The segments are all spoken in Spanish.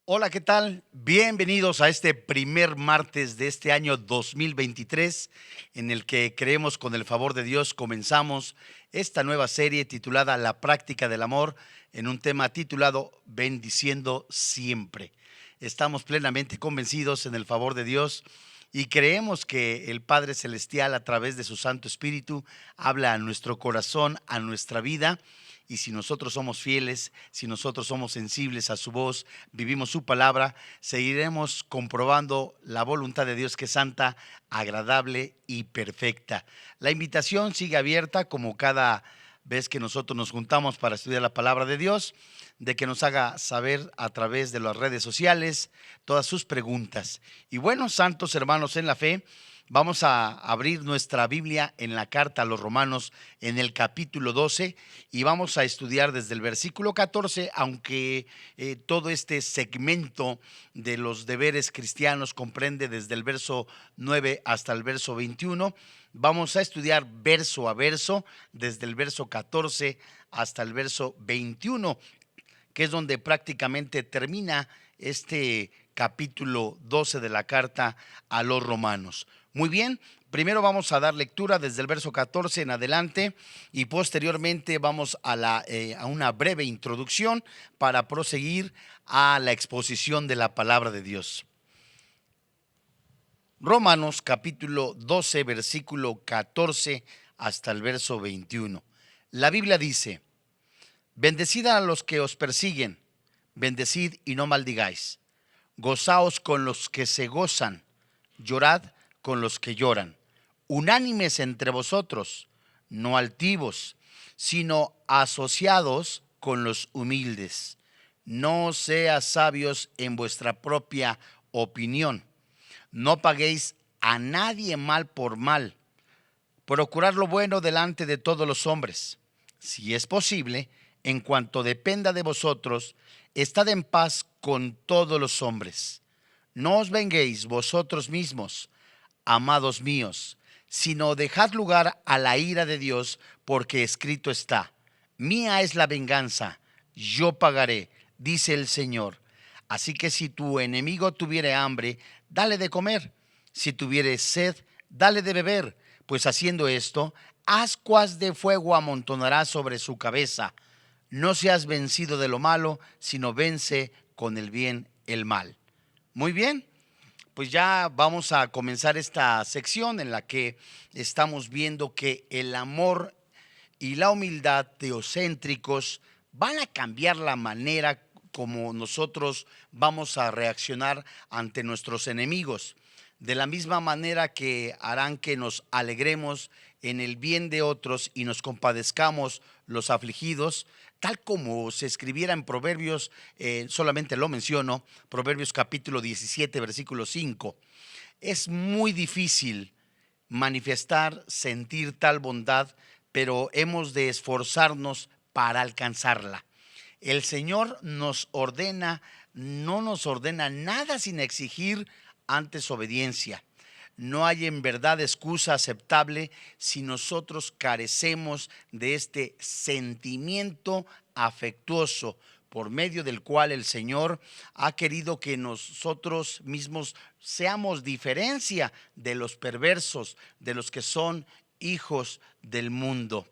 Hola, ¿qué tal? Bienvenidos a este primer martes de este año 2023, en el que creemos con el favor de Dios comenzamos esta nueva serie titulada La práctica del amor, en un tema titulado Bendiciendo siempre. Estamos plenamente convencidos en el favor de Dios y creemos que el Padre Celestial, a través de su Santo Espíritu, habla a nuestro corazón, a nuestra vida. Y si nosotros somos fieles, si nosotros somos sensibles a su voz, vivimos su palabra, seguiremos comprobando la voluntad de Dios, que es santa, agradable y perfecta. La invitación sigue abierta, como cada vez que nosotros nos juntamos para estudiar la palabra de Dios, de que nos haga saber a través de las redes sociales todas sus preguntas. Y bueno, santos hermanos en la fe, vamos a abrir nuestra Biblia en la carta a los Romanos en el capítulo 12 y vamos a estudiar desde el versículo 14, aunque todo este segmento de los deberes cristianos comprende desde el verso 9 hasta el verso 21. Vamos a estudiar verso a verso, desde el verso 14 hasta el verso 21, que es donde prácticamente termina este capítulo 12 de la carta a los Romanos. Muy bien, primero vamos a dar lectura desde el verso 14 en adelante y posteriormente vamos a una breve introducción para proseguir a la exposición de la palabra de Dios. Romanos capítulo 12, versículo 14 hasta el verso 21. La Biblia dice: Bendecid a los que os persiguen, bendecid y no maldigáis. Gozaos con los que se gozan, llorad con los que lloran. Unánimes entre vosotros, no altivos, sino asociados con los humildes. No seas sabios en vuestra propia opinión. No paguéis a nadie mal por mal. Procurad lo bueno delante de todos los hombres. Si es posible, en cuanto dependa de vosotros, estad en paz con todos los hombres. No os venguéis vosotros mismos, amados míos, sino dejad lugar a la ira de Dios, porque escrito está: mía es la venganza, yo pagaré, dice el Señor. Así que si tu enemigo tuviere hambre, dale de comer; si tuviere sed, dale de beber, pues haciendo esto, ascuas de fuego amontonará sobre su cabeza. No seas vencido de lo malo, sino vence con el bien el mal. Muy bien, pues ya vamos a comenzar esta sección en la que estamos viendo que el amor y la humildad teocéntricos van a cambiar la manera como nosotros vamos a reaccionar ante nuestros enemigos. De la misma manera que harán que nos alegremos en el bien de otros y nos compadezcamos los afligidos, tal como se escribiera en Proverbios, solamente lo menciono, Proverbios capítulo 17, versículo 5. Es muy difícil manifestar, sentir tal bondad, pero hemos de esforzarnos para alcanzarla. El Señor nos ordena, no nos ordena nada sin exigir antes obediencia. No hay en verdad excusa aceptable si nosotros carecemos de este sentimiento afectuoso por medio del cual el Señor ha querido que nosotros mismos seamos diferencia de los perversos, de los que son hijos del mundo.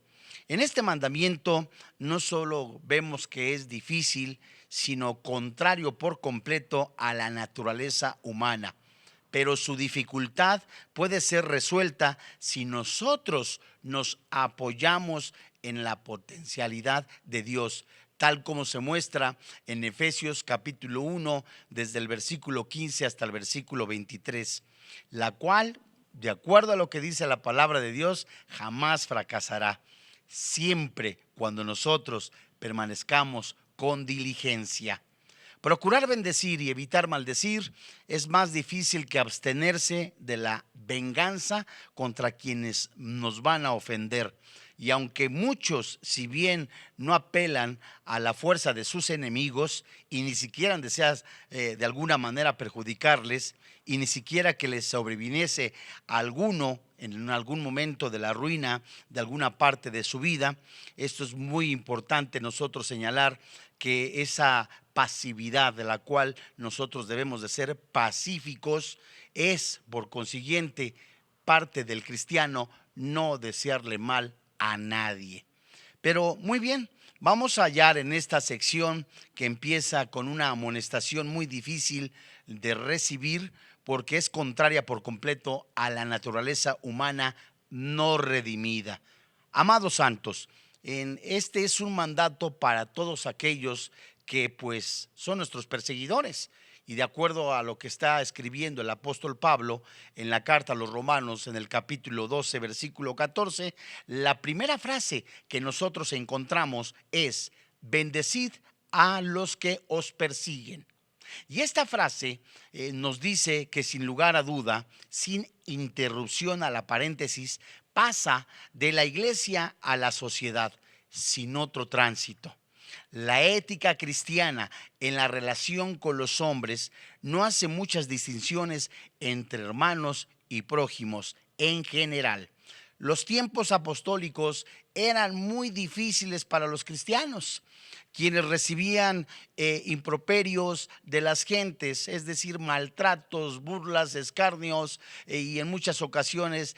En este mandamiento no solo vemos que es difícil, sino contrario por completo a la naturaleza humana. Pero su dificultad puede ser resuelta si nosotros nos apoyamos en la potencialidad de Dios, tal como se muestra en Efesios capítulo 1, desde el versículo 15 hasta el versículo 23, la cual, de acuerdo a lo que dice la palabra de Dios, jamás fracasará. siempre cuando nosotros permanezcamos con diligencia. Procurar bendecir y evitar maldecir es más difícil que abstenerse de la venganza contra quienes nos van a ofender. Y aunque muchos, si bien no apelan a la fuerza de sus enemigos y ni siquiera desean de alguna manera perjudicarles, y ni siquiera que les sobreviniese a alguno en algún momento de la ruina de alguna parte de su vida, esto es muy importante nosotros señalar que esa pasividad de la cual nosotros debemos de ser pacíficos es, por consiguiente, parte del cristiano no desearle mal a nadie. Pero muy bien, vamos a hallar en esta sección que empieza con una amonestación muy difícil de recibir porque es contraria por completo a la naturaleza humana no redimida. Amados santos, este es un mandato para todos aquellos que pues son nuestros perseguidores. Y de acuerdo a lo que está escribiendo el apóstol Pablo en la carta a los Romanos en el capítulo 12, versículo 14, la primera frase que nosotros encontramos es: bendecid a los que os persiguen. Y esta frase nos dice que sin lugar a duda, sin interrupción a la paréntesis, pasa de la iglesia a la sociedad sin otro tránsito. La ética cristiana en la relación con los hombres no hace muchas distinciones entre hermanos y prójimos en general. Los tiempos apostólicos eran muy difíciles para los cristianos, quienes recibían improperios de las gentes, es decir, maltratos, burlas, escarnios, y en muchas ocasiones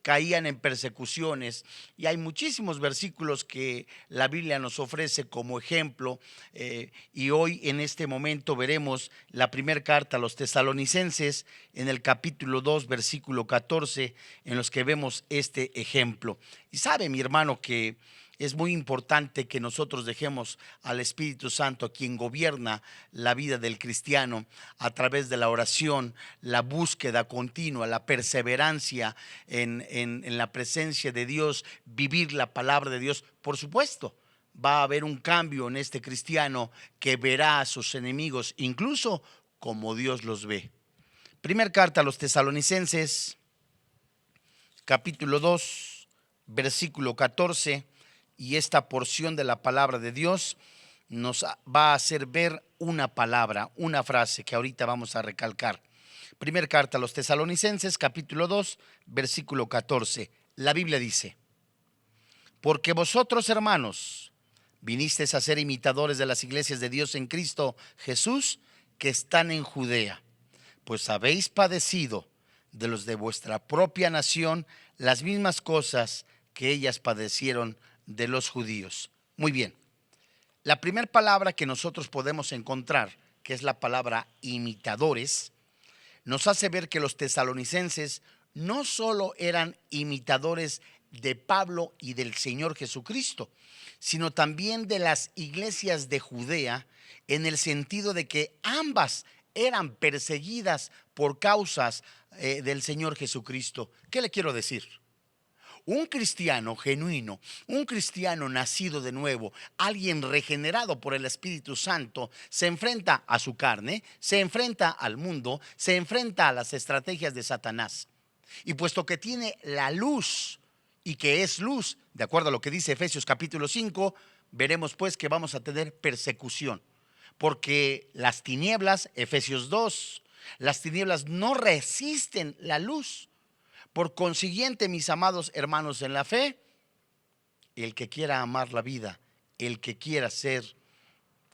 caían en persecuciones. Y hay muchísimos versículos que la Biblia nos ofrece como ejemplo, y hoy en este momento veremos la primera carta a los tesalonicenses en el capítulo 2, versículo 14, en los que vemos este ejemplo. Y sabe, mi hermano, que es muy importante que nosotros dejemos al Espíritu Santo, quien gobierna la vida del cristiano, a través de la oración, la búsqueda continua, la perseverancia en la presencia de Dios, vivir la palabra de Dios. Por supuesto, va a haber un cambio en este cristiano que verá a sus enemigos, incluso como Dios los ve. Primer carta a los tesalonicenses, capítulo 2, versículo 14. Y esta porción de la palabra de Dios nos va a hacer ver una palabra, una frase que ahorita vamos a recalcar. Primer carta a los tesalonicenses, capítulo 2, versículo 14. La Biblia dice: porque vosotros, hermanos, vinisteis a ser imitadores de las iglesias de Dios en Cristo Jesús que están en Judea, pues habéis padecido de los de vuestra propia nación las mismas cosas que ellas padecieron de los judíos. Muy bien, la primera palabra que nosotros podemos encontrar, que es la palabra imitadores, nos hace ver que los tesalonicenses no solo eran imitadores de Pablo y del Señor Jesucristo, sino también de las iglesias de Judea, en el sentido de que ambas eran perseguidas por causas del Señor Jesucristo. ¿Qué le quiero decir? Un cristiano genuino, un cristiano nacido de nuevo, alguien regenerado por el Espíritu Santo, se enfrenta a su carne, se enfrenta al mundo, se enfrenta a las estrategias de Satanás. Y puesto que tiene la luz y que es luz, de acuerdo a lo que dice Efesios capítulo 5, veremos pues que vamos a tener persecución. Porque las tinieblas, Efesios 2, las tinieblas no resisten la luz. Por consiguiente, mis amados hermanos en la fe, el que quiera amar la vida, el que quiera ser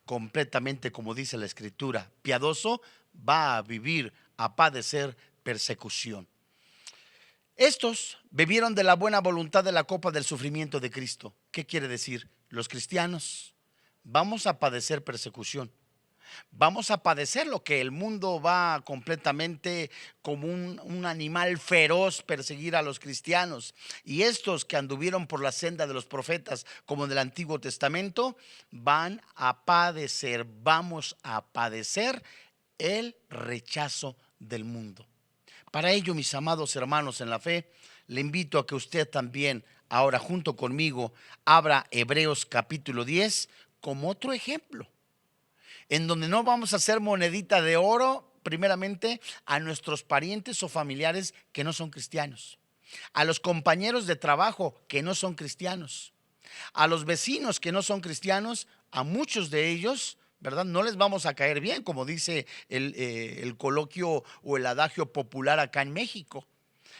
completamente, como dice la Escritura, piadoso, va a vivir, a padecer persecución. Estos bebieron de la buena voluntad de la copa del sufrimiento de Cristo. ¿Qué quiere decir? Los cristianos vamos a padecer persecución. Vamos a padecer lo que el mundo va completamente como un animal feroz perseguir a los cristianos. Y estos que anduvieron por la senda de los profetas como en el Antiguo Testamento van a padecer, vamos a padecer el rechazo del mundo. Para ello, mis amados hermanos en la fe, le invito a que usted también, ahora junto conmigo, abra Hebreos capítulo 10 como otro ejemplo, en donde no vamos a hacer monedita de oro, primeramente, a nuestros parientes o familiares que no son cristianos, a los compañeros de trabajo que no son cristianos, a los vecinos que no son cristianos. A muchos de ellos, ¿verdad? No les vamos a caer bien, como dice el coloquio o el adagio popular acá en México.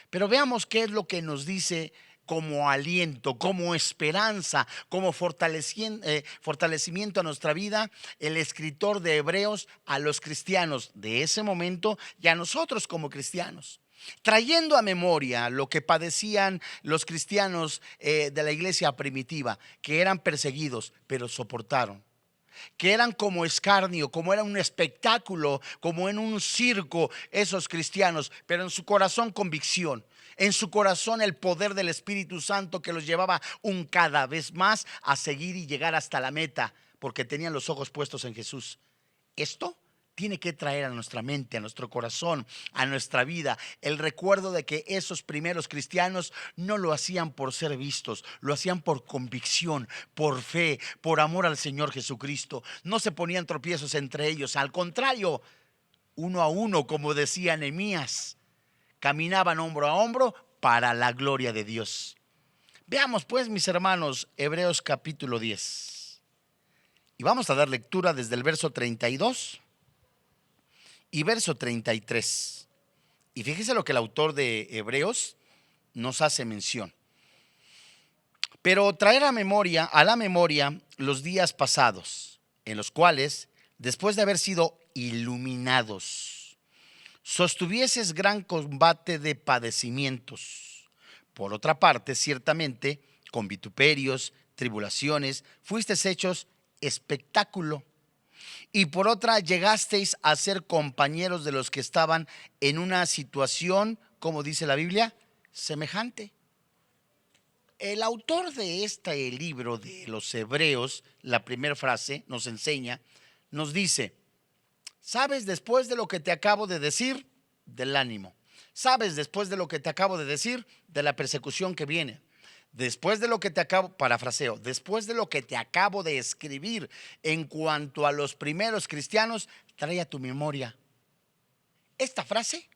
Pero veamos qué es lo que nos dice como aliento, como esperanza, como fortalecimiento a nuestra vida, el escritor de Hebreos a los cristianos de ese momento y a nosotros como cristianos, trayendo a memoria lo que padecían los cristianos de la iglesia primitiva, que eran perseguidos, pero soportaron, que eran como escarnio, como era un espectáculo, como en un circo esos cristianos, pero en su corazón convicción, en su corazón el poder del Espíritu Santo que los llevaba un cada vez más a seguir y llegar hasta la meta, porque tenían los ojos puestos en Jesús. Esto tiene que traer a nuestra mente, a nuestro corazón, a nuestra vida, el recuerdo de que esos primeros cristianos no lo hacían por ser vistos, lo hacían por convicción, por fe, por amor al Señor Jesucristo. No se ponían tropiezos entre ellos, al contrario, uno a uno, como decía Nehemías, caminaban hombro a hombro para la gloria de Dios. Veamos pues, mis hermanos, Hebreos capítulo 10. Y vamos a dar lectura desde el verso 32 y verso 33. Y fíjese lo que el autor de Hebreos nos hace mención. Pero traer a la memoria los días pasados, en los cuales, después de haber sido iluminados, sostuvieses gran combate de padecimientos. Por otra parte, ciertamente, con vituperios, tribulaciones, fuisteis hechos espectáculo. Y por otra, llegasteis a ser compañeros de los que estaban en una situación, como dice la Biblia, semejante. El autor de este libro de los Hebreos, la primera frase nos enseña, nos dice: sabes después de lo que te acabo de decir, del ánimo. Sabes después de lo que te acabo de decir, de la persecución que viene. Después de lo que te acabo, parafraseo, después de lo que te acabo de escribir en cuanto a los primeros cristianos, trae a tu memoria. Esta frase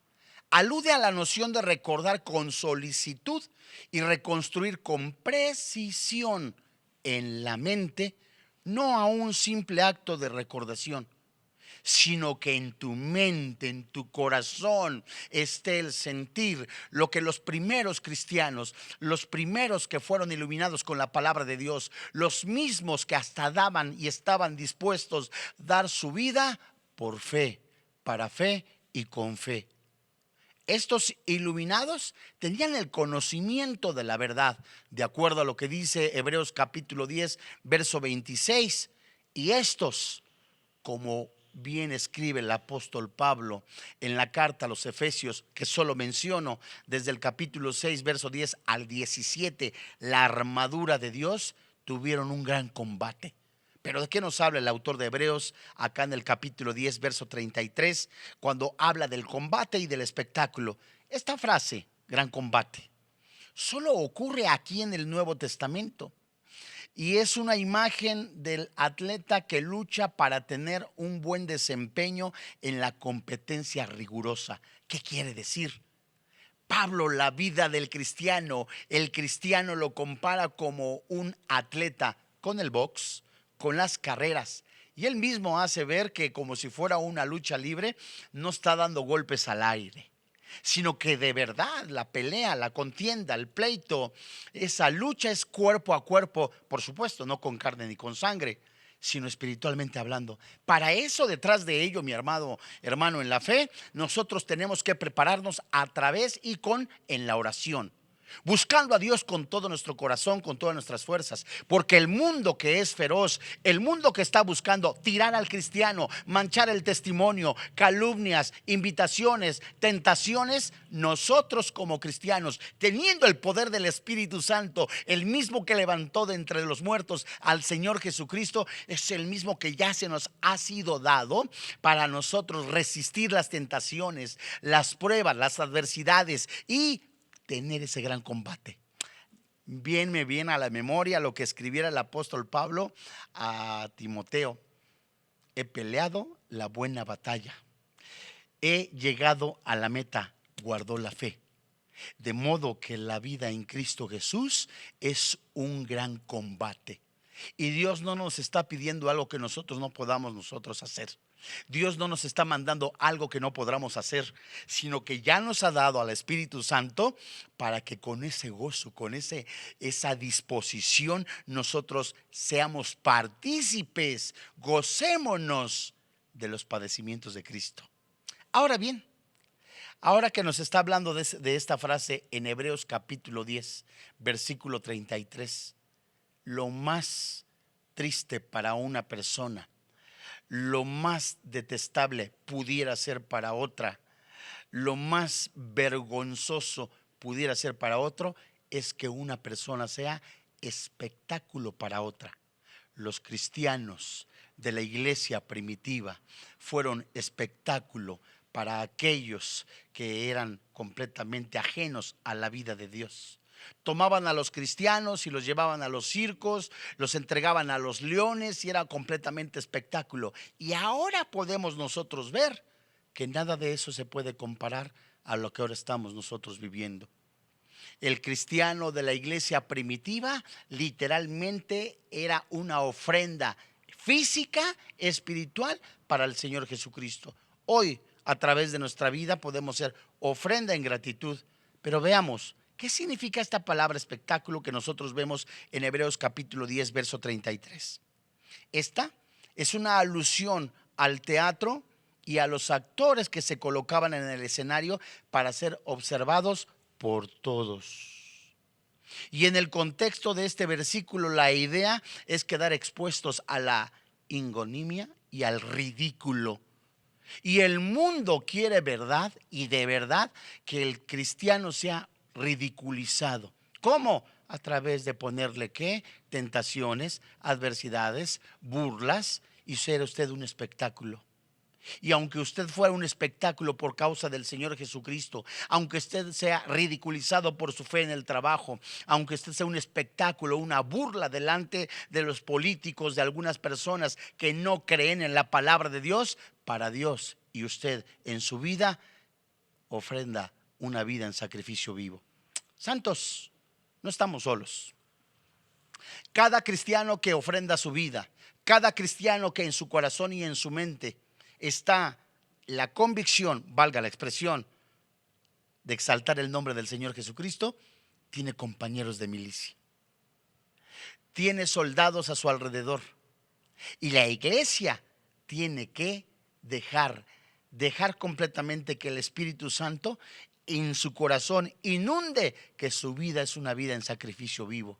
alude a la noción de recordar con solicitud y reconstruir con precisión en la mente, no a un simple acto de recordación, sino que en tu mente, en tu corazón esté el sentir lo que los primeros cristianos, los primeros que fueron iluminados con la palabra de Dios, los mismos que hasta daban y estaban dispuestos a dar su vida por fe, para fe y con fe. Estos iluminados tenían el conocimiento de la verdad, de acuerdo a lo que dice Hebreos capítulo 10, verso 26. Y estos, como bien escribe el apóstol Pablo en la carta a los Efesios, que solo menciono desde el capítulo 6, verso 10 al 17, la armadura de Dios, tuvieron un gran combate. Pero ¿de qué nos habla el autor de Hebreos acá en el capítulo 10, verso 33, cuando habla del combate y del espectáculo? Esta frase, gran combate, solo ocurre aquí en el Nuevo Testamento. Y es una imagen del atleta que lucha para tener un buen desempeño en la competencia rigurosa. ¿Qué quiere decir? Pablo, la vida del cristiano, el cristiano lo compara como un atleta con el box, con las carreras. Y él mismo hace ver que, como si fuera una lucha libre, no está dando golpes al aire, sino que de verdad la pelea, la contienda, el pleito, esa lucha es cuerpo a cuerpo, por supuesto, no con carne ni con sangre, sino espiritualmente hablando. Para eso, detrás de ello, mi hermano en la fe, nosotros tenemos que prepararnos a través y en la oración, buscando a Dios con todo nuestro corazón, con todas nuestras fuerzas, porque el mundo que es feroz, el mundo que está buscando tirar al cristiano, manchar el testimonio, calumnias, invitaciones, tentaciones, nosotros como cristianos, teniendo el poder del Espíritu Santo, el mismo que levantó de entre los muertos al Señor Jesucristo, es el mismo que ya se nos ha sido dado para nosotros resistir las tentaciones, las pruebas, las adversidades y tener ese gran combate. Bien me viene a la memoria lo que escribiera el apóstol Pablo a Timoteo: he peleado la buena batalla, he llegado a la meta, guardó la fe. De modo que la vida en Cristo Jesús es un gran combate. Y Dios no nos está pidiendo algo que nosotros no podamos nosotros hacer. Dios no nos está mandando algo que no podamos hacer, sino que ya nos ha dado al Espíritu Santo para que con ese gozo, con esa disposición, nosotros seamos partícipes, gocémonos de los padecimientos de Cristo. Ahora bien, ahora que nos está hablando de esta frase en Hebreos capítulo 10, versículo 33, lo más triste para una persona, lo más detestable pudiera ser para otra, lo más vergonzoso pudiera ser para otro, es que una persona sea espectáculo para otra. Los cristianos de la iglesia primitiva fueron espectáculo para aquellos que eran completamente ajenos a la vida de Dios. Tomaban a los cristianos y los llevaban a los circos, los entregaban a los leones y era completamente espectáculo. Y ahora podemos nosotros ver que nada de eso se puede comparar a lo que ahora estamos nosotros viviendo. El cristiano de la iglesia primitiva literalmente era una ofrenda física, espiritual para el Señor Jesucristo. Hoy, a través de nuestra vida, podemos ser ofrenda en gratitud. Pero veamos, ¿qué significa esta palabra espectáculo que nosotros vemos en Hebreos capítulo 10, verso 33? Esta es una alusión al teatro y a los actores que se colocaban en el escenario para ser observados por todos. Y en el contexto de este versículo, la idea es quedar expuestos a la ignominia y al ridículo. Y el mundo quiere verdad y de verdad que el cristiano sea ridiculizado. ¿Cómo? A través de ponerle ¿qué? Tentaciones, adversidades, burlas y ser usted un espectáculo. Y aunque usted fuera un espectáculo por causa del Señor Jesucristo, aunque usted sea ridiculizado por su fe en el trabajo, aunque usted sea un espectáculo, una burla delante de los políticos, de algunas personas que no creen en la palabra de Dios, para Dios y usted en su vida ofrenda una vida en sacrificio vivo. Santos, no estamos solos. Cada cristiano que ofrenda su vida, cada cristiano que en su corazón y en su mente está la convicción, valga la expresión, de exaltar el nombre del Señor Jesucristo, tiene compañeros de milicia, tiene soldados a su alrededor. Y la iglesia tiene que dejar completamente que el Espíritu Santo en su corazón inunde que su vida es una vida en sacrificio vivo.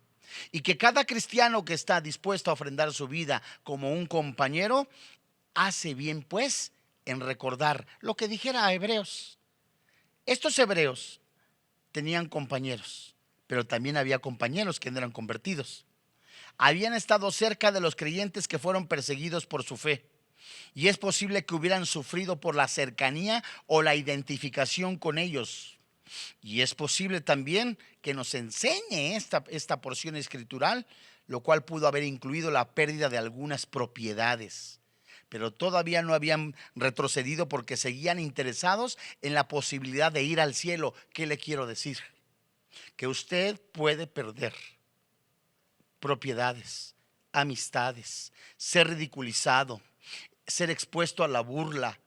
Y que cada cristiano que está dispuesto a ofrendar su vida como un compañero, hace bien pues en recordar lo que dijera a Hebreos. Estos hebreos tenían compañeros, pero también había compañeros que no eran convertidos. Habían estado cerca de los creyentes que fueron perseguidos por su fe. Y es posible que hubieran sufrido por la cercanía o la identificación con ellos. Y es posible también que nos enseñe esta porción escritural, lo cual pudo haber incluido la pérdida de algunas propiedades. Pero todavía no habían retrocedido porque seguían interesados en la posibilidad de ir al cielo. ¿Qué le quiero decir? Que usted puede perder propiedades, amistades, ser ridiculizado, ser expuesto a la burla.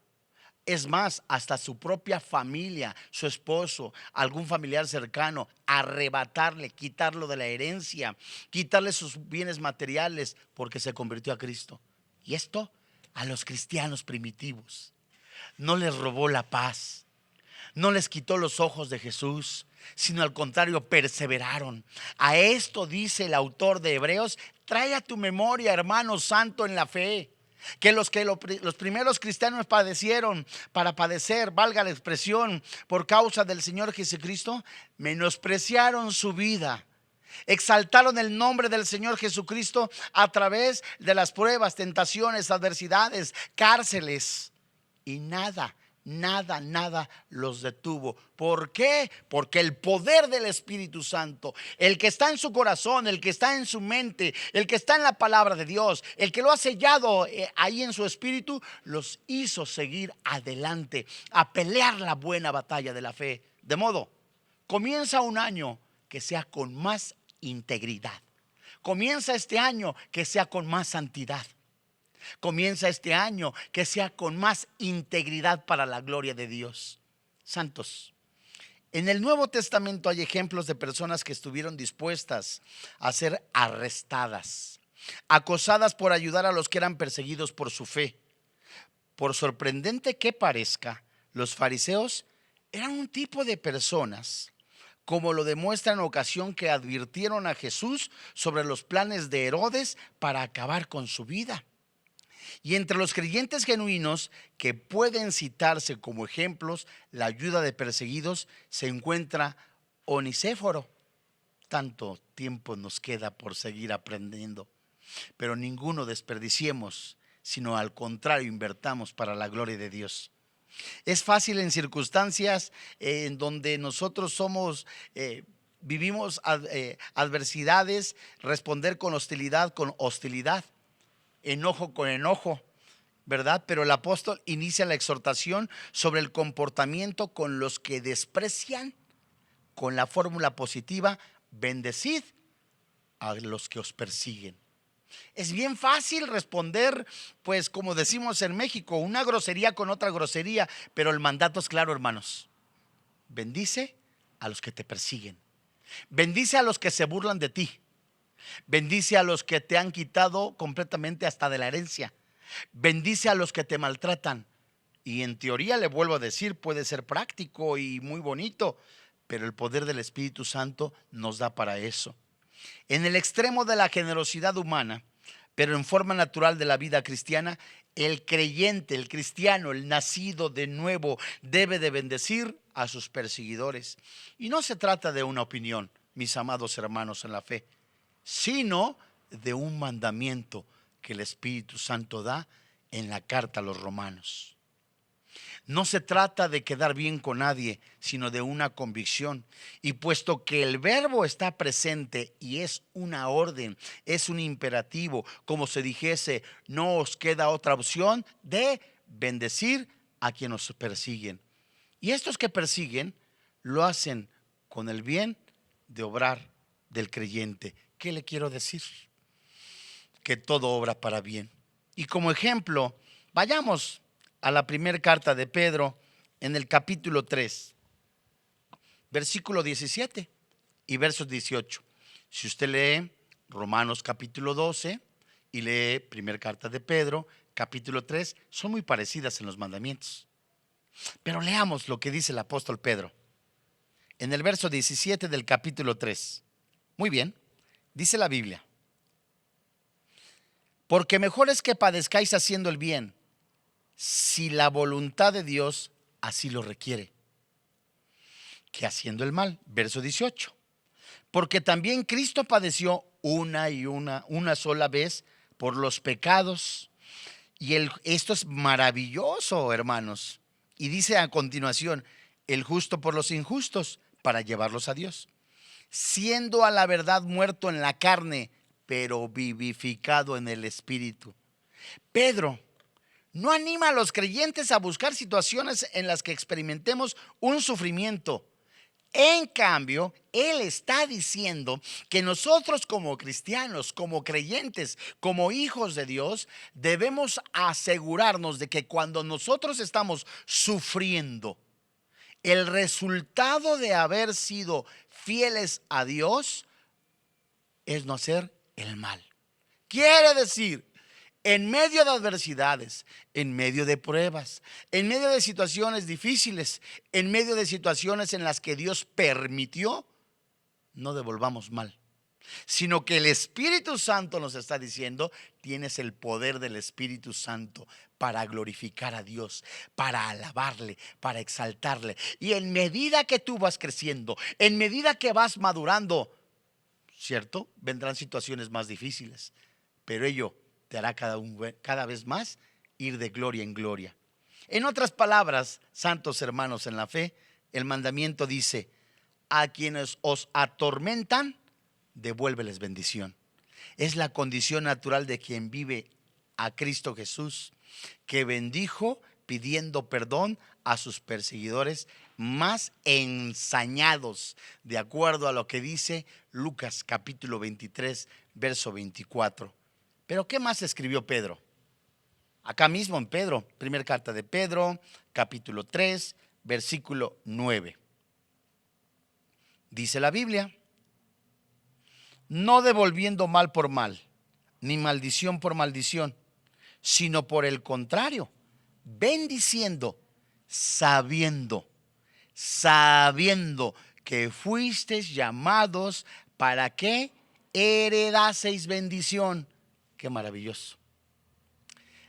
Es más, hasta su propia familia, su esposo, algún familiar cercano, arrebatarle, quitarlo de la herencia, quitarle sus bienes materiales porque se convirtió a Cristo. Y esto a los cristianos primitivos no les robó la paz, no les quitó los ojos de Jesús, sino al contrario, perseveraron. A esto dice el autor de Hebreos: trae a tu memoria, hermano santo en la fe, que los primeros cristianos padecieron, para padecer, valga la expresión, por causa del Señor Jesucristo, menospreciaron su vida, exaltaron el nombre del Señor Jesucristo a través de las pruebas, tentaciones, adversidades, cárceles, y nada Nada, nada los detuvo. ¿Por qué? Porque el poder del Espíritu Santo, el que está en su corazón, el que está en su mente, el que está en la palabra de Dios, el que lo ha sellado ahí en su espíritu, los hizo seguir adelante, a pelear la buena batalla de la fe. De modo, comienza un año que sea con más integridad. Comienza este año que sea con más santidad. Comienza este año que sea con más integridad para la gloria de Dios. Santos, en el Nuevo Testamento hay ejemplos de personas que estuvieron dispuestas a ser arrestadas, acosadas por ayudar a los que eran perseguidos por su fe. Por sorprendente que parezca, los fariseos eran un tipo de personas, como lo demuestra en ocasión, que advirtieron a Jesús sobre los planes de Herodes para acabar con su vida. Y entre los creyentes genuinos que pueden citarse como ejemplos la ayuda de perseguidos se encuentra Onesíforo. Tanto tiempo nos queda por seguir aprendiendo, pero ninguno desperdiciemos, sino al contrario invertamos para la gloria de Dios. Es fácil en circunstancias en donde nosotros vivimos adversidades, responder con hostilidad, enojo con enojo, ¿verdad? Pero el apóstol inicia la exhortación sobre el comportamiento con los que desprecian, con la fórmula positiva: bendecid a los que os persiguen. Es bien fácil responder, pues como decimos en México, una grosería con otra grosería, pero el mandato es claro, hermanos: bendice a los que te persiguen, bendice a los que se burlan de ti, bendice a los que te han quitado completamente hasta de la herencia, bendice a los que te maltratan. Y en teoría, le vuelvo a decir, puede ser práctico y muy bonito, pero el poder del Espíritu Santo nos da para eso. En el extremo de la generosidad humana, pero en forma natural de la vida cristiana, el creyente, el cristiano, el nacido de nuevo, debe de bendecir a sus perseguidores. Y no se trata de una opinión, mis amados hermanos en la fe, sino de un mandamiento que el Espíritu Santo da en la carta a los romanos. No se trata de quedar bien con nadie, sino de una convicción. Y puesto que el verbo está presente y es una orden, es un imperativo, como se dijese, no os queda otra opción de bendecir a quienes os persiguen. Y estos que persiguen lo hacen con el bien de obrar del creyente. ¿Qué le quiero decir? Que todo obra para bien. Y como ejemplo, vayamos a la primera carta de Pedro, en el capítulo 3, versículo 17 y versos 18. Si usted lee Romanos capítulo 12 y lee primera carta de Pedro, capítulo 3, son muy parecidas en los mandamientos. Pero leamos lo que dice el apóstol Pedro en el verso 17 del capítulo 3. Muy bien, dice la Biblia: porque mejor es que padezcáis haciendo el bien, si la voluntad de Dios así lo requiere, que haciendo el mal. Verso 18. Porque también Cristo padeció una sola vez por los pecados. Y esto es maravilloso, hermanos. Y dice a continuación: el justo por los injustos, para llevarlos a Dios, siendo a la verdad muerto en la carne, pero vivificado en el espíritu. Pedro no anima a los creyentes a buscar situaciones en las que experimentemos un sufrimiento. En cambio, él está diciendo que nosotros como cristianos, como creyentes, como hijos de Dios, debemos asegurarnos de que cuando nosotros estamos sufriendo, el resultado de haber sido fieles a Dios es no hacer el mal. Quiere decir, en medio de adversidades, en medio de pruebas, en medio de situaciones difíciles, en medio de situaciones en las que Dios permitió, no devolvamos mal, sino que el Espíritu Santo nos está diciendo: tienes el poder del Espíritu Santo para glorificar a Dios, para alabarle, para exaltarle. Y en medida que tú vas creciendo, en medida que vas madurando, ¿cierto? Vendrán situaciones más difíciles, pero ello te hará cada vez más ir de gloria en gloria. En otras palabras, santos hermanos en la fe, el mandamiento dice: a quienes os atormentan, devuélveles bendición. Es la condición natural de quien vive a Cristo Jesús, que bendijo pidiendo perdón a sus perseguidores más ensañados, de acuerdo a lo que dice Lucas capítulo 23, verso 24. Pero ¿qué más escribió Pedro? Acá mismo en Pedro, primera carta de Pedro, capítulo 3, versículo 9. Dice la Biblia: no devolviendo mal por mal, ni maldición por maldición, sino por el contrario, bendiciendo, sabiendo que fuisteis llamados para que heredaseis bendición. Qué maravilloso.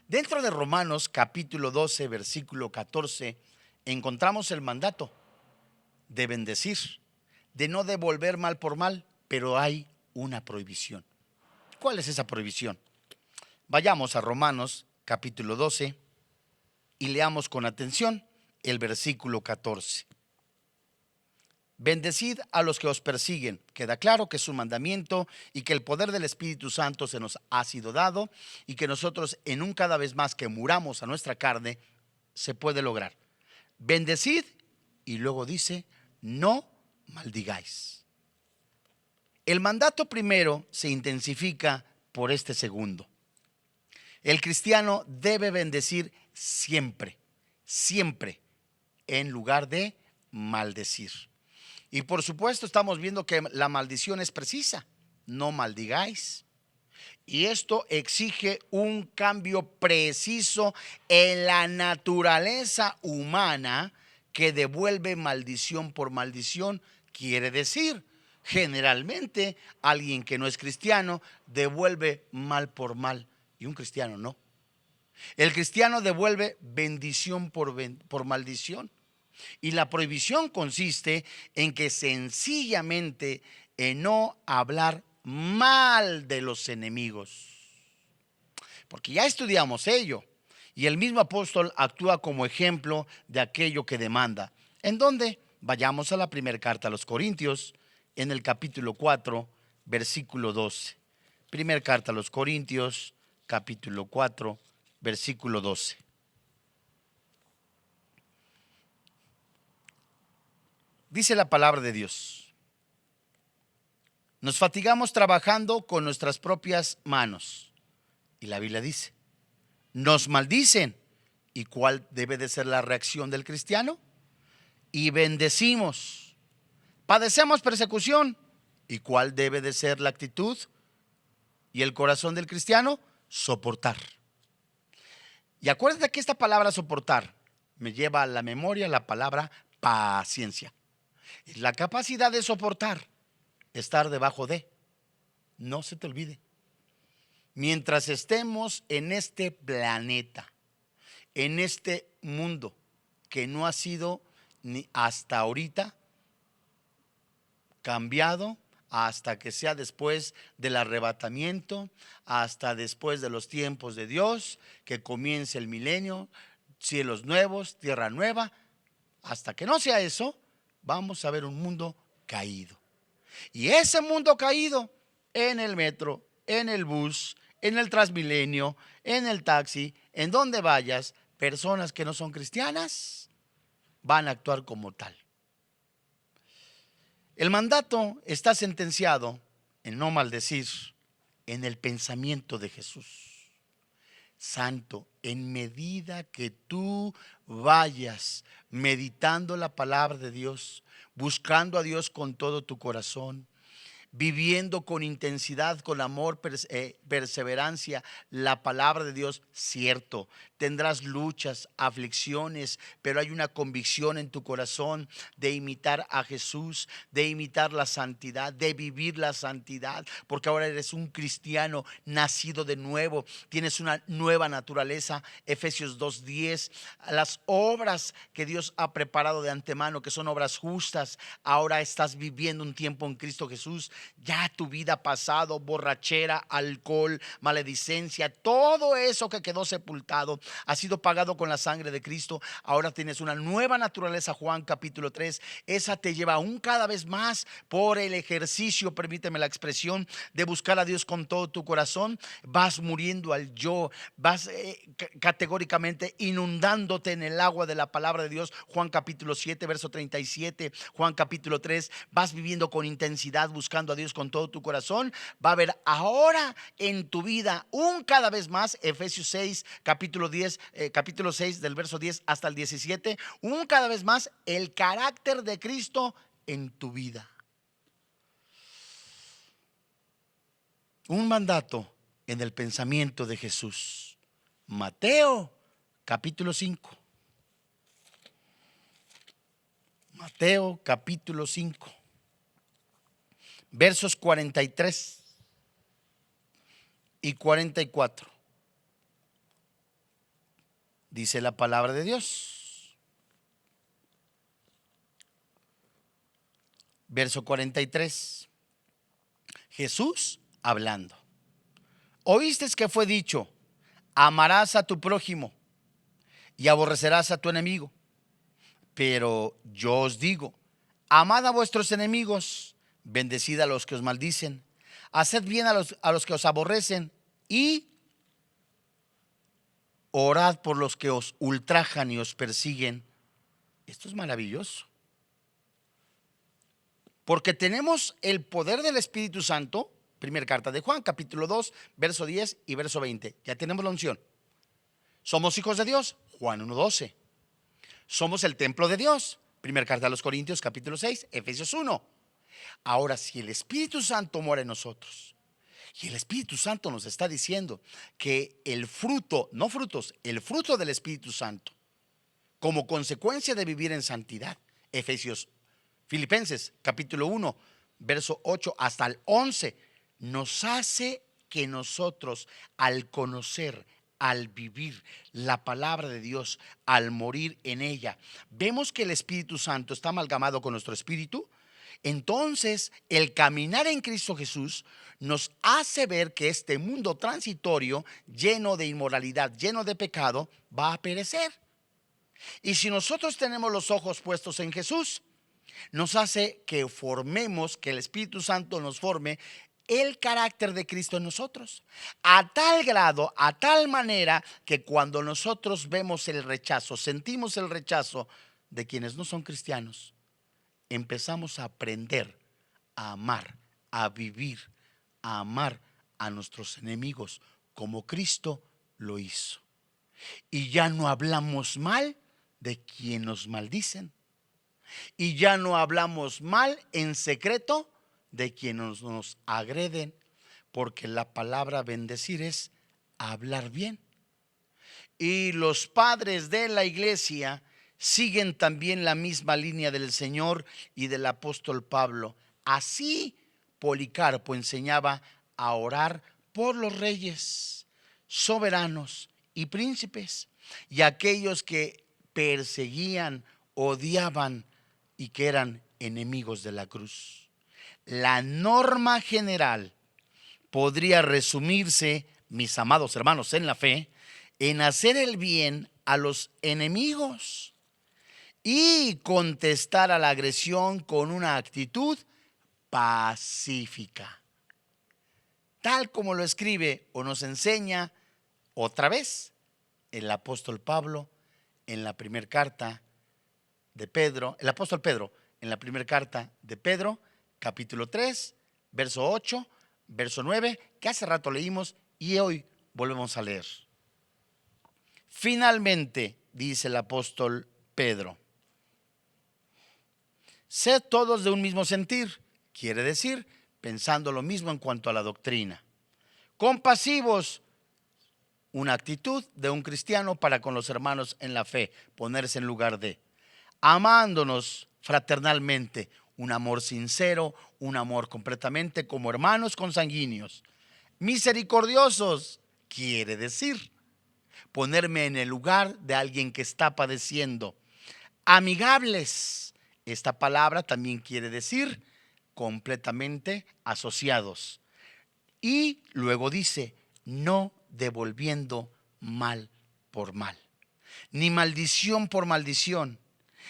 Dentro de Romanos capítulo 12, versículo 14, encontramos el mandato de bendecir, de no devolver mal por mal, pero hay una prohibición. ¿Cuál es esa prohibición? Vayamos a Romanos capítulo 12 y leamos con atención el versículo 14. Bendecid a los que os persiguen. Queda claro que es un mandamiento y que el poder del Espíritu Santo se nos ha sido dado, y que nosotros en un cada vez más que muramos a nuestra carne se puede lograr. Bendecid, y luego dice: no maldigáis. El mandato primero se intensifica por este segundo. El cristiano debe bendecir siempre, siempre, en lugar de maldecir. Y por supuesto estamos viendo que la maldición es precisa: no maldigáis. Y esto exige un cambio preciso en la naturaleza humana que devuelve maldición por maldición. Quiere decir, generalmente alguien que no es cristiano devuelve mal por mal, y un cristiano no. El cristiano devuelve bendición por maldición. Y la prohibición consiste en que sencillamente en no hablar mal de los enemigos. Porque ya estudiamos ello, y el mismo apóstol actúa como ejemplo de aquello que demanda. ¿En dónde? Vayamos a la primera carta a los Corintios, en el capítulo 4, versículo 12. Primera carta a los Corintios, capítulo 4, versículo 12. Dice la palabra de Dios: nos fatigamos trabajando con nuestras propias manos. Y la Biblia dice: nos maldicen. ¿Y cuál debe de ser la reacción del cristiano? Y bendecimos. Padecemos persecución. ¿Y cuál debe de ser la actitud y el corazón del cristiano? Soportar. Y acuérdate que esta palabra soportar me lleva a la memoria la palabra paciencia. Es la capacidad de soportar, estar debajo de. No se te olvide. Mientras estemos en este planeta, en este mundo que no ha sido ni hasta ahorita cambiado, hasta que sea después del arrebatamiento, hasta después de los tiempos de Dios, que comience el milenio, cielos nuevos, tierra nueva, hasta que no sea eso, vamos a ver un mundo caído. Y ese mundo caído, en el metro, en el bus, en el Transmilenio, en el taxi, en donde vayas, personas que no son cristianas van a actuar como tal. El mandato está sentenciado en no maldecir, en el pensamiento de Jesús. Santo, en medida que tú vayas meditando la palabra de Dios, buscando a Dios con todo tu corazón, viviendo con intensidad, con amor, perseverancia, la palabra de Dios, cierto, tendrás luchas, aflicciones, pero hay una convicción en tu corazón de imitar a Jesús, de imitar la santidad, de vivir la santidad, porque ahora eres un cristiano nacido de nuevo, tienes una nueva naturaleza. Efesios 2:10, las obras que Dios ha preparado de antemano, que son obras justas, ahora estás viviendo un tiempo en Cristo Jesús Ya tu vida pasado, borrachera, alcohol, maledicencia, todo eso que quedó sepultado ha sido pagado con la sangre de Cristo. Ahora tienes una nueva naturaleza. Juan capítulo 3. Esa te lleva aún cada vez más por el ejercicio, permíteme la expresión, de buscar a Dios con todo tu corazón. Vas muriendo al yo, vas categóricamente inundándote en el agua de la palabra de Dios. Juan capítulo 7 verso 37, Juan capítulo 3. Vas viviendo con intensidad, buscando a Dios con todo tu corazón. Va a haber ahora en tu vida un cada vez más, Efesios 6 capítulo 10, capítulo 6 del verso 10 hasta el 17, un cada vez más el carácter de Cristo en tu vida. Un mandato en el pensamiento de Jesús. Mateo capítulo 5. Mateo capítulo 5, versos 43 y 44. Dice la palabra de Dios. Verso 43. Jesús hablando. Oíste que fue dicho: amarás a tu prójimo y aborrecerás a tu enemigo. Pero yo os digo: amad a vuestros enemigos, bendecid a los que os maldicen, haced bien a los que os aborrecen y orad por los que os ultrajan y os persiguen. Esto es maravilloso, porque tenemos el poder del Espíritu Santo. Primera carta de Juan, capítulo 2, verso 10 y verso 20. Ya tenemos la unción. Somos hijos de Dios, Juan 1:12. Somos el templo de Dios, primera carta a los Corintios, capítulo 6, Efesios 1. Ahora, si el Espíritu Santo mora en nosotros, y el Espíritu Santo nos está diciendo que el fruto, no frutos, el fruto del Espíritu Santo, como consecuencia de vivir en santidad, Filipenses capítulo 1, verso 8 hasta el 11, nos hace que nosotros, al conocer, al vivir la palabra de Dios, al morir en ella, vemos que el Espíritu Santo está amalgamado con nuestro espíritu. Entonces, el caminar en Cristo Jesús nos hace ver que este mundo transitorio, lleno de inmoralidad, lleno de pecado, va a perecer. Y si nosotros tenemos los ojos puestos en Jesús, nos hace que formemos, que el Espíritu Santo nos forme el carácter de Cristo en nosotros, a tal grado, a tal manera que cuando nosotros vemos el rechazo, sentimos el rechazo de quienes no son cristianos, empezamos a aprender a amar, a vivir, a amar a nuestros enemigos como Cristo lo hizo. Y ya no hablamos mal de quien nos maldicen. Y ya no hablamos mal en secreto de quienes nos agreden, porque la palabra bendecir es hablar bien. Y los padres de la iglesia siguen también la misma línea del Señor y del apóstol Pablo. Así Policarpo enseñaba a orar por los reyes, soberanos y príncipes, y aquellos que perseguían, odiaban y que eran enemigos de la cruz. La norma general podría resumirse, mis amados hermanos en la fe, en hacer el bien a los enemigos y contestar a la agresión con una actitud pacífica, tal como lo escribe o nos enseña otra vez el apóstol Pablo en la primera carta de Pedro, el apóstol Pedro en la primera carta de Pedro, capítulo 3, verso 8, verso 9, que hace rato leímos y hoy volvemos a leer. Finalmente, dice el apóstol Pedro, sed todos de un mismo sentir, quiere decir, pensando lo mismo en cuanto a la doctrina. Compasivos, una actitud de un cristiano para con los hermanos en la fe, ponerse en lugar de. Amándonos fraternalmente, un amor sincero, un amor completamente como hermanos consanguíneos. Misericordiosos, quiere decir, ponerme en el lugar de alguien que está padeciendo. Amigables, esta palabra también quiere decir completamente asociados. Y luego dice, no devolviendo mal por mal, ni maldición por maldición,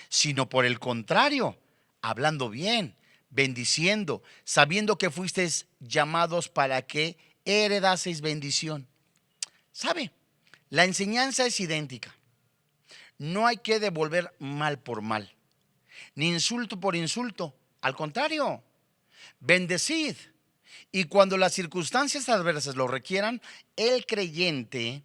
sino por el contrario, hablando bien, bendiciendo, sabiendo que fuisteis llamados para que heredaseis bendición. ¿Sabe? La enseñanza es idéntica. No hay que devolver mal por mal, ni insulto por insulto. Al contrario, bendecid. Y cuando las circunstancias adversas lo requieran, el creyente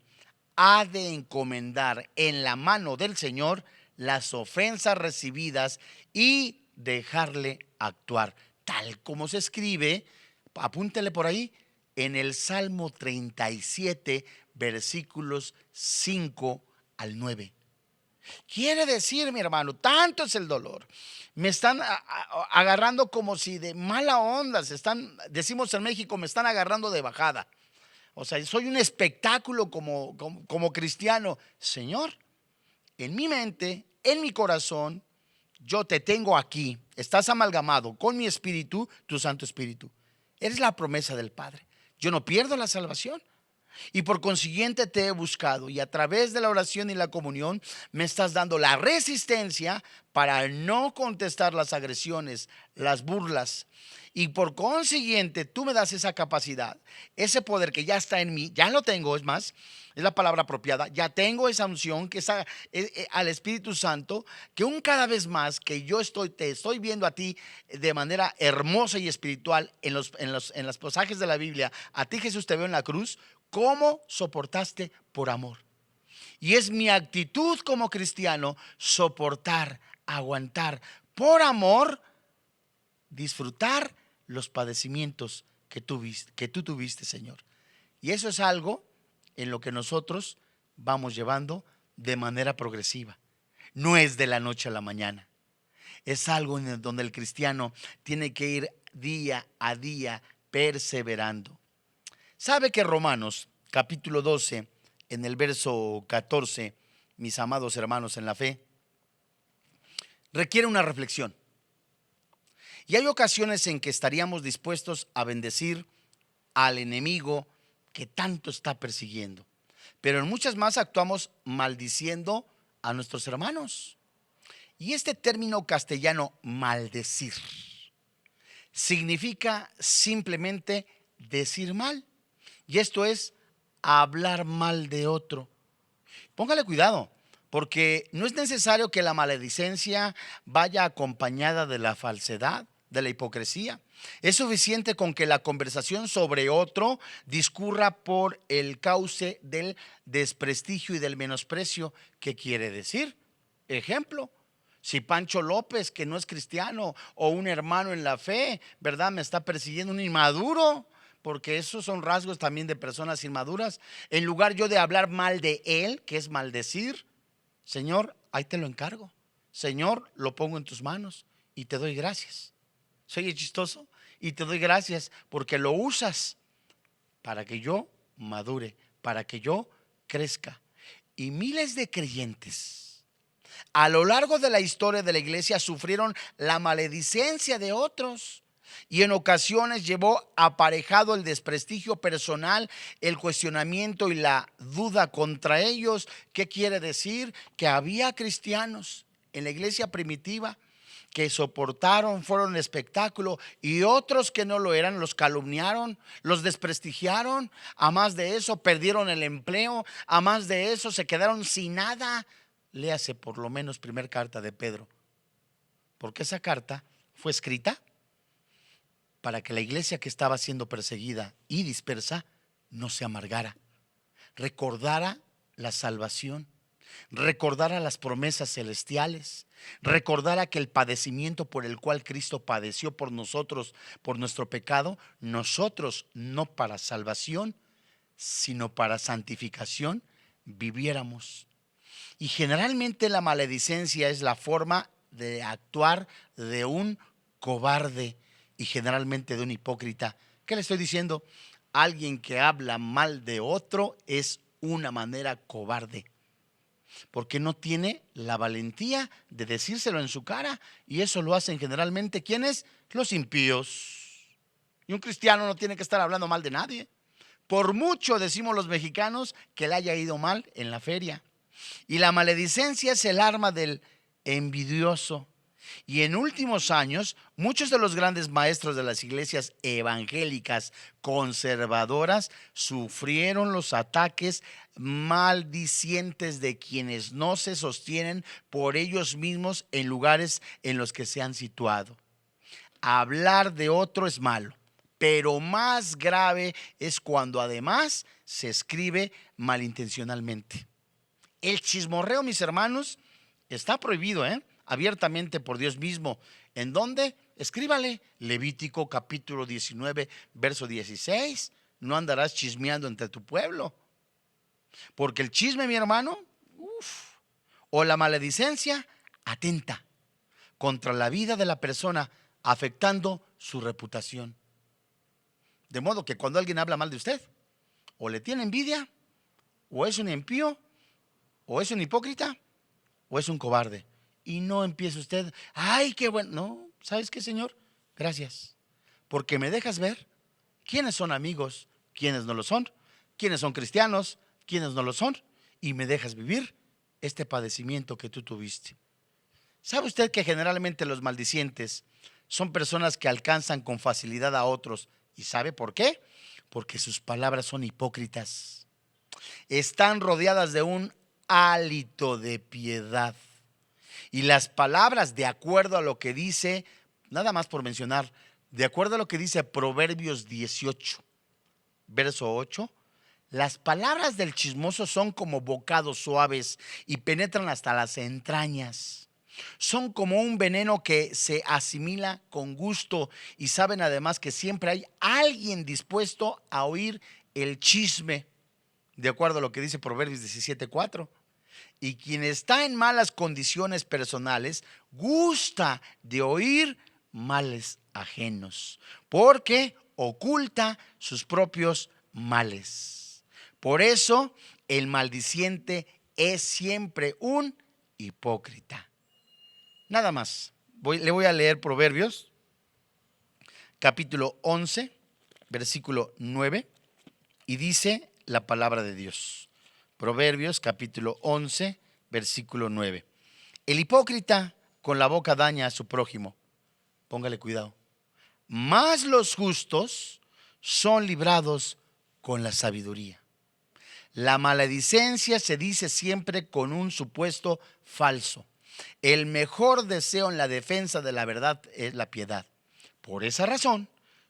ha de encomendar en la mano del Señor las ofensas recibidas y dejarle actuar, tal como se escribe, apúntele por ahí, en el Salmo 37, versículos 5 al 9. Quiere decir, mi hermano, tanto es el dolor. Me están agarrando como si de mala onda, decimos en México, me están agarrando de bajada. O sea, soy un espectáculo como cristiano. Señor, en mi mente, en mi corazón, yo te tengo aquí. Estás amalgamado con mi espíritu, tu Santo Espíritu. Eres la promesa del Padre. Yo no pierdo la salvación. Y por consiguiente te he buscado, y a través de la oración y la comunión me estás dando la resistencia para no contestar las agresiones, las burlas. Y por consiguiente tú me das esa capacidad, ese poder que ya está en mí, ya lo tengo, es más, es la palabra apropiada, ya tengo esa unción que está al Espíritu Santo, que cada vez más que yo te estoy viendo a ti de manera hermosa y espiritual en los pasajes de la Biblia. A ti, Jesús, te veo en la cruz. ¿Cómo soportaste por amor? Y es mi actitud como cristiano soportar, aguantar por amor, disfrutar los padecimientos que tú tuviste, Señor. Y eso es algo en lo que nosotros vamos llevando de manera progresiva. No es de la noche a la mañana. Es algo en donde el cristiano tiene que ir día a día perseverando. ¿Sabe que Romanos capítulo 12, en el verso 14, mis amados hermanos en la fe, requiere una reflexión? Y hay ocasiones en que estaríamos dispuestos a bendecir al enemigo que tanto está persiguiendo, pero en muchas más actuamos maldiciendo a nuestros hermanos. Y este término castellano, maldecir, significa simplemente decir mal. Y esto es hablar mal de otro. Póngale cuidado, porque no es necesario que la maledicencia vaya acompañada de la falsedad, de la hipocresía. Es suficiente con que la conversación sobre otro discurra por el cauce del desprestigio y del menosprecio. ¿Qué quiere decir? Ejemplo, si Pancho López, que no es cristiano, o un hermano en la fe, ¿verdad?, me está persiguiendo, un inmaduro, porque esos son rasgos también de personas inmaduras. En lugar yo de hablar mal de él, que es maldecir, Señor, ahí te lo encargo. Señor, lo pongo en tus manos y te doy gracias. Soy chistoso y te doy gracias porque lo usas para que yo madure, para que yo crezca. Y miles de creyentes a lo largo de la historia de la iglesia sufrieron la maledicencia de otros. Y en ocasiones llevó aparejado el desprestigio personal, el cuestionamiento y la duda contra ellos. ¿Qué quiere decir? Que había cristianos en la iglesia primitiva que soportaron, fueron espectáculo, y otros que no lo eran los calumniaron, los desprestigiaron. A más de eso perdieron el empleo, a más de eso se quedaron sin nada. Léase por lo menos primer carta de Pedro, porque esa carta fue escrita para que la iglesia que estaba siendo perseguida y dispersa no se amargara, recordara la salvación, recordara las promesas celestiales, recordara que el padecimiento por el cual Cristo padeció por nosotros, por nuestro pecado, nosotros no para salvación, sino para santificación, viviéramos. Y generalmente la maledicencia es la forma de actuar de un cobarde y generalmente de un hipócrita. ¿Qué le estoy diciendo? Alguien que habla mal de otro es una manera cobarde. porque no tiene la valentía de decírselo en su cara, y eso lo hacen generalmente, ¿quiénes? Los impíos. Y un cristiano no tiene que estar hablando mal de nadie. Por mucho decimos los mexicanos que le haya ido mal en la feria. Y la maledicencia es el arma del envidioso. Y en últimos años, muchos de los grandes maestros de las iglesias evangélicas conservadoras sufrieron los ataques maldicientes de quienes no se sostienen por ellos mismos en lugares en los que se han situado. Hablar de otro es malo, pero más grave es cuando además se escribe malintencionalmente. El chismorreo, mis hermanos, está prohibido, abiertamente por Dios mismo. ¿En dónde? Escríbale, Levítico capítulo 19, verso 16. No andarás chismeando entre tu pueblo. Porque el chisme, mi hermano, o la maledicencia, atenta contra la vida de la persona, afectando su reputación. De modo que cuando alguien habla mal de usted, o le tiene envidia, o es un impío, o es un hipócrita, o es un cobarde. Y no empiece usted, ay, qué bueno. No, ¿sabes qué, Señor? Gracias, porque me dejas ver quiénes son amigos, quiénes no lo son, quiénes son cristianos, quiénes no lo son, y me dejas vivir este padecimiento que tú tuviste. ¿Sabe usted que generalmente los maldicientes son personas que alcanzan con facilidad a otros? ¿Y sabe por qué? Porque sus palabras son hipócritas. Están rodeadas de un hálito de piedad. Y las palabras, de acuerdo a lo que dice, nada más por mencionar, de acuerdo a lo que dice Proverbios 18, verso 8, las palabras del chismoso son como bocados suaves y penetran hasta las entrañas. Son como un veneno que se asimila con gusto, y saben además que siempre hay alguien dispuesto a oír el chisme, de acuerdo a lo que dice Proverbios 17:4. Y quien está en malas condiciones personales gusta de oír males ajenos, porque oculta sus propios males. Por eso el maldiciente es siempre un hipócrita. Nada más. Le voy a leer Proverbios, capítulo 11, versículo 9, y dice la palabra de Dios. Proverbios, capítulo 11, versículo 9. El hipócrita con la boca daña a su prójimo. Póngale cuidado. Mas los justos son librados con la sabiduría. La maledicencia se dice siempre con un supuesto falso. El mejor deseo en la defensa de la verdad es la piedad. Por esa razón,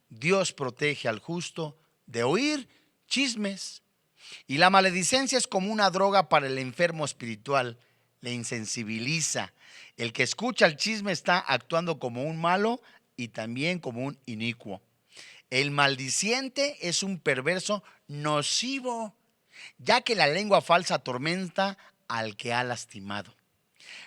Dios protege al justo de oír chismes. Y la maledicencia es como una droga para el enfermo espiritual. Le insensibiliza. El que escucha el chisme está actuando como un malo y también como un inicuo. El maldiciente es un perverso nocivo, ya que la lengua falsa atormenta al que ha lastimado.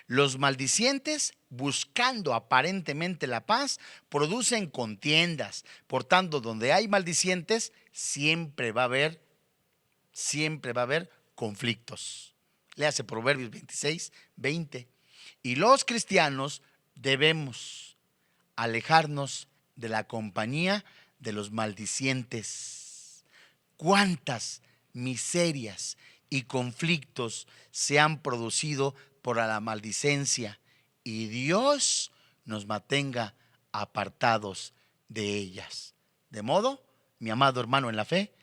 Los maldicientes, buscando aparentemente la paz, producen contiendas. Por tanto, donde hay maldicientes, siempre va a haber conflictos. Léase Proverbios 26:20. Y los cristianos debemos alejarnos de la compañía de los maldicientes. ¿Cuántas miserias y conflictos se han producido por la maldicencia? Y Dios nos mantenga apartados de ellas. De modo, mi amado hermano en la fe,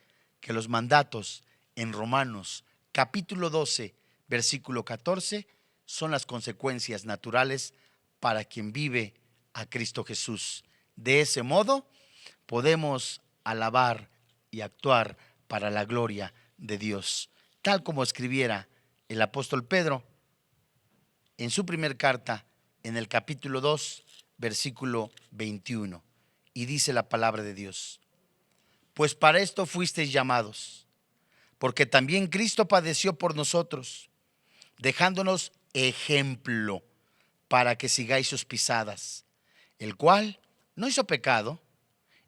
que los mandatos en Romanos capítulo 12, versículo 14, son las consecuencias naturales para quien vive a Cristo Jesús. De ese modo, podemos alabar y actuar para la gloria de Dios, tal como escribiera el apóstol Pedro en su primer carta, en el capítulo 2, versículo 21. Y dice la palabra de Dios: pues para esto fuisteis llamados, porque también Cristo padeció por nosotros, dejándonos ejemplo para que sigáis sus pisadas, el cual no hizo pecado,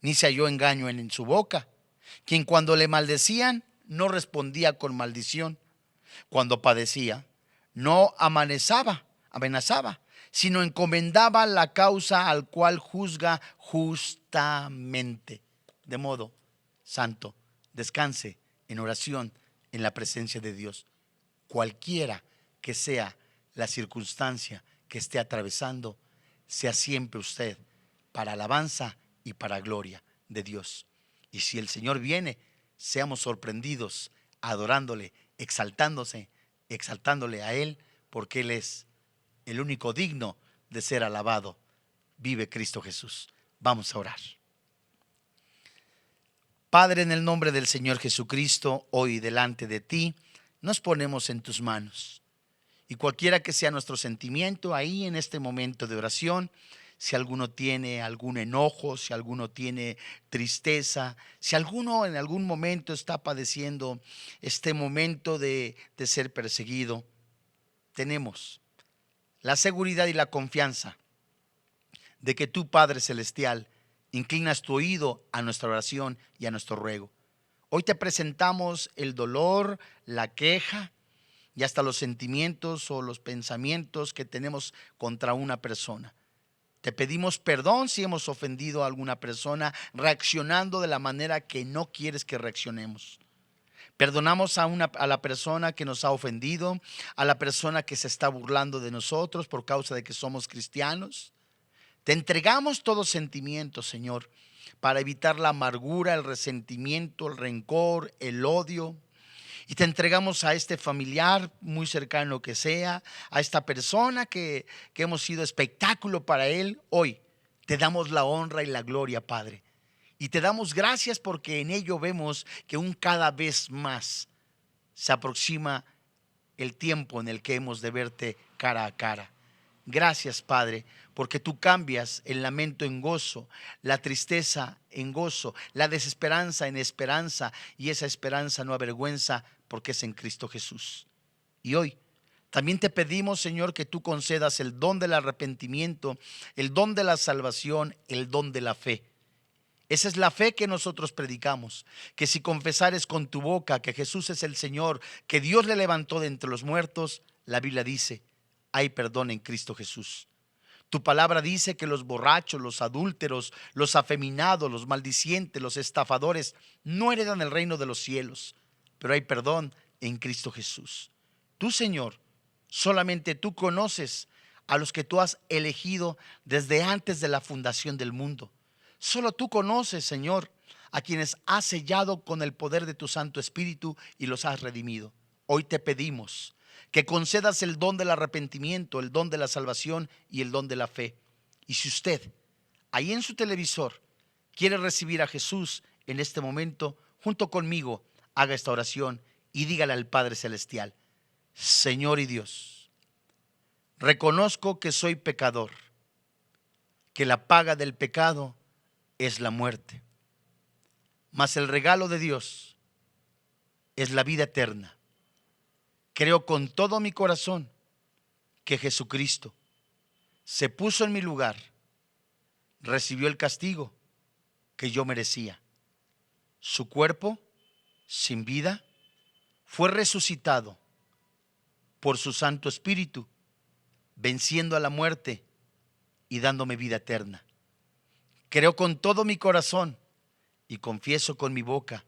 ni se halló engaño en su boca, quien cuando le maldecían no respondía con maldición. Cuando padecía, no amenazaba, sino encomendaba la causa al cual juzga justamente. De modo, santo, descanse en oración en la presencia de Dios. Cualquiera que sea la circunstancia que esté atravesando, sea siempre usted para alabanza y para gloria de Dios. Y si el Señor viene, seamos sorprendidos, adorándole, exaltándole a Él, porque Él es el único digno de ser alabado. Vive Cristo Jesús. Vamos a orar. Padre, en el nombre del Señor Jesucristo, hoy delante de ti, nos ponemos en tus manos. Y cualquiera que sea nuestro sentimiento ahí en este momento de oración, si alguno tiene algún enojo, si alguno tiene tristeza, si alguno en algún momento está padeciendo este momento de ser perseguido, tenemos la seguridad y la confianza de que tú, Padre Celestial, inclinas tu oído a nuestra oración y a nuestro ruego. Hoy te presentamos el dolor, la queja y hasta los sentimientos o los pensamientos que tenemos contra una persona. Te pedimos perdón si hemos ofendido a alguna persona reaccionando de la manera que no quieres que reaccionemos. Perdonamos a la persona que nos ha ofendido, a la persona que se está burlando de nosotros por causa de que somos cristianos. Te entregamos todo sentimiento, Señor, para evitar la amargura, el resentimiento, el rencor, el odio. Y te entregamos a este familiar, muy cercano que sea, a esta persona que hemos sido espectáculo para él. Hoy te damos la honra y la gloria, Padre. Y te damos gracias porque en ello vemos que cada vez más se aproxima el tiempo en el que hemos de verte cara a cara. Gracias, Padre, porque tú cambias el lamento en gozo, la tristeza en gozo, la desesperanza en esperanza, y esa esperanza no avergüenza porque es en Cristo Jesús. Y hoy también te pedimos, Señor, que tú concedas el don del arrepentimiento, el don de la salvación, el don de la fe. Esa es la fe que nosotros predicamos, que si confesares con tu boca que Jesús es el Señor, que Dios le levantó de entre los muertos, la Biblia dice, hay perdón en Cristo Jesús. Tu palabra dice que los borrachos, los adúlteros, los afeminados, los maldicientes, los estafadores no heredan el reino de los cielos, pero hay perdón en Cristo Jesús. Tú, Señor, solamente tú conoces a los que tú has elegido desde antes de la fundación del mundo. Solo tú conoces, Señor, a quienes has sellado con el poder de tu Santo Espíritu y los has redimido. Hoy te pedimos que concedas el don del arrepentimiento, el don de la salvación y el don de la fe. Y si usted, ahí en su televisor, quiere recibir a Jesús en este momento, junto conmigo, haga esta oración y dígale al Padre Celestial: Señor y Dios, reconozco que soy pecador, que la paga del pecado es la muerte, mas el regalo de Dios es la vida eterna. Creo con todo mi corazón que Jesucristo se puso en mi lugar, recibió el castigo que yo merecía. Su cuerpo, sin vida, fue resucitado por su Santo Espíritu, venciendo a la muerte y dándome vida eterna. Creo con todo mi corazón y confieso con mi boca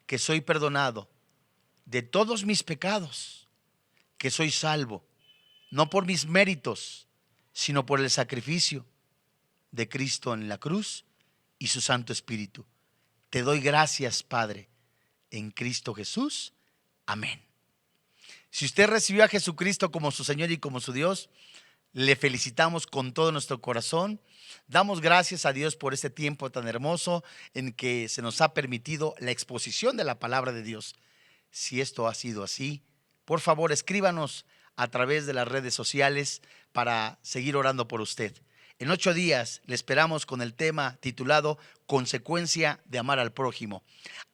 que soy perdonado de todos mis pecados, que soy salvo, no por mis méritos, sino por el sacrificio de Cristo en la cruz y su Santo Espíritu. Te doy gracias, Padre, en Cristo Jesús. Amén. Si usted recibió a Jesucristo como su Señor y como su Dios, le felicitamos con todo nuestro corazón. Damos gracias a Dios por este tiempo tan hermoso en que se nos ha permitido la exposición de la palabra de Dios. Si esto ha sido así, por favor escríbanos a través de las redes sociales para seguir orando por usted. En 8 días le esperamos con el tema titulado Consecuencia de amar al prójimo.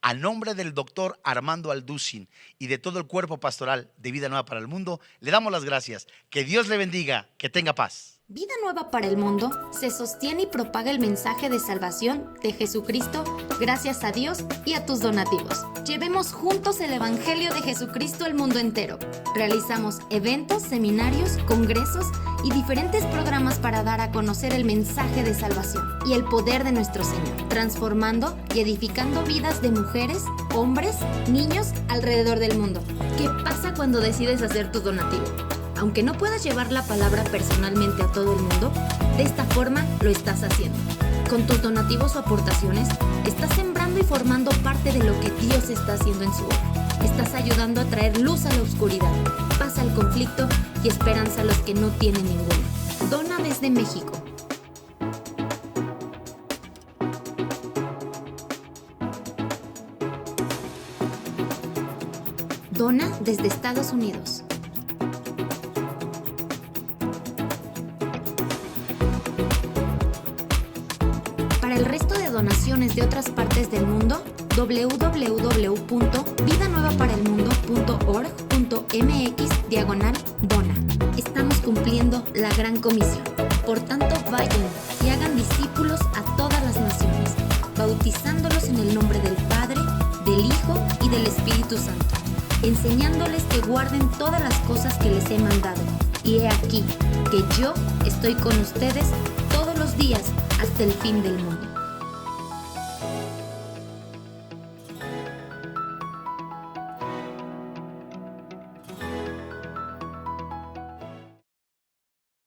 A nombre del doctor Armando Alducin y de todo el cuerpo pastoral de Vida Nueva para el Mundo, le damos las gracias. Que Dios le bendiga, que tenga paz. Vida Nueva para el Mundo se sostiene y propaga el mensaje de salvación de Jesucristo gracias a Dios y a tus donativos. Llevemos juntos el Evangelio de Jesucristo al mundo entero. Realizamos eventos, seminarios, congresos y diferentes programas para dar a conocer el mensaje de salvación y el poder de nuestro Señor, transformando y edificando vidas de mujeres, hombres, niños alrededor del mundo. ¿Qué pasa cuando decides hacer tu donativo? Aunque no puedas llevar la palabra personalmente a todo el mundo, de esta forma lo estás haciendo. Con tus donativos o aportaciones, estás sembrando y formando parte de lo que Dios está haciendo en su obra. Estás ayudando a traer luz a la oscuridad, paz al conflicto y esperanza a los que no tienen ninguna. Dona desde México. Dona desde Estados Unidos. Para el resto de donaciones de otras partes del mundo, www.vidanuevaparelmundo.org.mx/dona. Estamos cumpliendo la gran comisión. Por tanto, vayan y hagan discípulos a todas las naciones, bautizándolos en el nombre del Padre, del Hijo y del Espíritu Santo, enseñándoles que guarden todas las cosas que les he mandado. Y he aquí que yo estoy con ustedes todos los días hasta el fin del mundo.